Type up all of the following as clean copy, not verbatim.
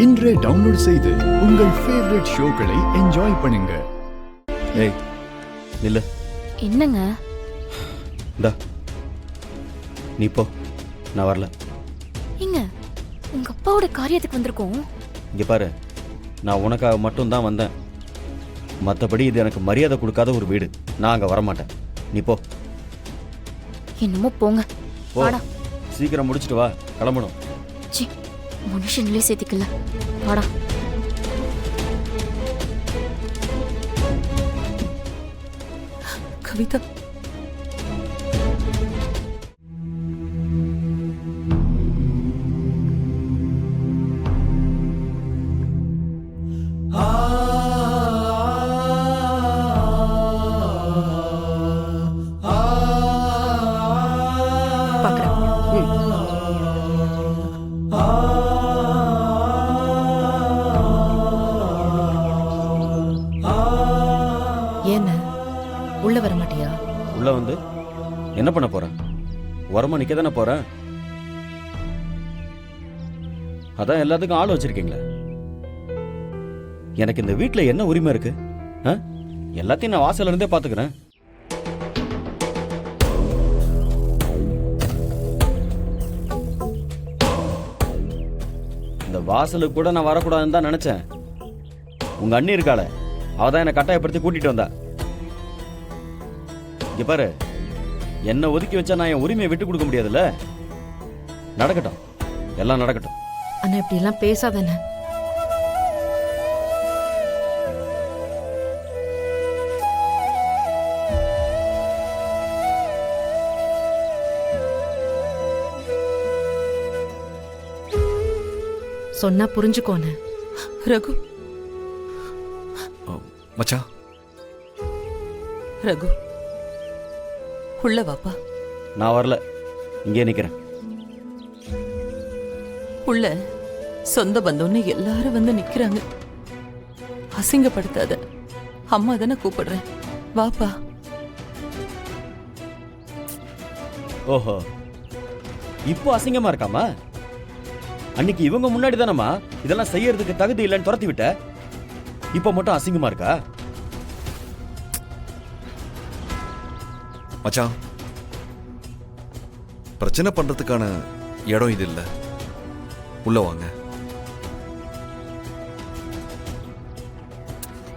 இன்றே டவுன்லோட் செய்து உங்கள் ஃபேவரட் ஷோக்களை என்ஜாய் பண்ணுங்க. ஏய் நில்ல. என்னங்க? இந்தா நீ போ, நான் வரல. ஏங்க, உங்க அப்பாவோட காரியத்துக்கு வந்திருக்கோம். இங்க பாரு, நான் உனக்காக மட்டும் தான் வந்தேன். மற்றபடி இது எனக்கு மரியாதை கொடுக்காத ஒரு வீடு. நான் அங்கே வரமாட்டேன். நீ போ. என்னமோ போங்க. போ, வாடா. சீக்கிரம் முடிச்சிட்டு வா, கிளம்பணும். சி, மனுஷங்களே சேர்த்திக்கல. வாடா. கவிதா, ஏன உள்ள வர மாட்டியா? உள்ள வந்து என்ன பண்ண போறேன்? உரமா நிக்க தானே போறேன். அதான் எல்லாத்துக்கும் ஆள் வச்சிருக்கீங்களே. எனக்கு இந்த வீட்டில் என்ன உரிமை இருக்கு? எல்லாத்தையும் நான் வாசல்ல இருந்தே பாத்துக்கிறேன். இந்த வாசலுக்கு கூட நான் வரக்கூடாதுன்னு தான் நினைச்சேன். உங்க அண்ணி இருக்காள, அவதான் என்னை கட்டாயப்படுத்தி கூட்டிட்டு வந்தா. இங்க பாரு, என்ன ஒதுக்கி வச்சா நான் என் உரிமையை விட்டு கொடுக்க முடியாதுல்ல. நடக்கட்டும், எல்லாம் நடக்கட்டும். அண்ணா இப்படி எல்லாம் பேசாதண்ண. சொன்னா புரிஞ்சுக்கோன. ரகு, மச்சான். ரகு உள்ள வாப்பா. நான் வரல, இங்கே நிக்கிறேன். உள்ள சொந்த பந்தம்னு எல்லாரும் வந்து நிக்கிறாங்க. அசிங்கப்படுத்தாத. அம்மா தானே கூப்பிடுறேன், வாப்பா. ஓஹோ, இப்போ அசிங்கமா இருக்காமா? அன்னைக்கு இவங்க முன்னாடி தானம்மா இதெல்லாம் செய்யறதுக்கு தகுதி இல்லைன்னு துரத்தி விட்ட. இப்ப மட்டும் அசிங்கமா இருக்கா? மச்சான், பிரச்சனை பண்றதுக்கான இடம் இது இல்ல. உள்ள வாங்க.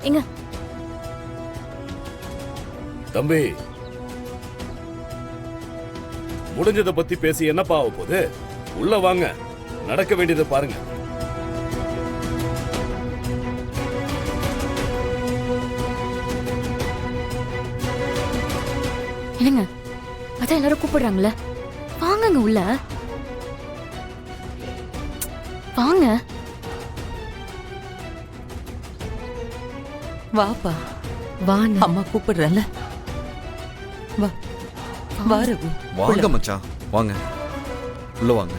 எங்க தம்பி, முடிஞ்சதை பத்தி பேசி என்னப்பா ஆக போகுது? உள்ள வாங்க, நடக்க வேண்டியதை பாருங்க. என்னங்க, அதான் எல்லாரும் கூப்பிடுறாங்களே, வாங்கங்க உள்ள வாங்க. வாப்பா, வா. அம்மா கூப்பிடுறல, வா. வா ரகு, வாங்க மச்சான், வாங்க. உள்ள வாங்க.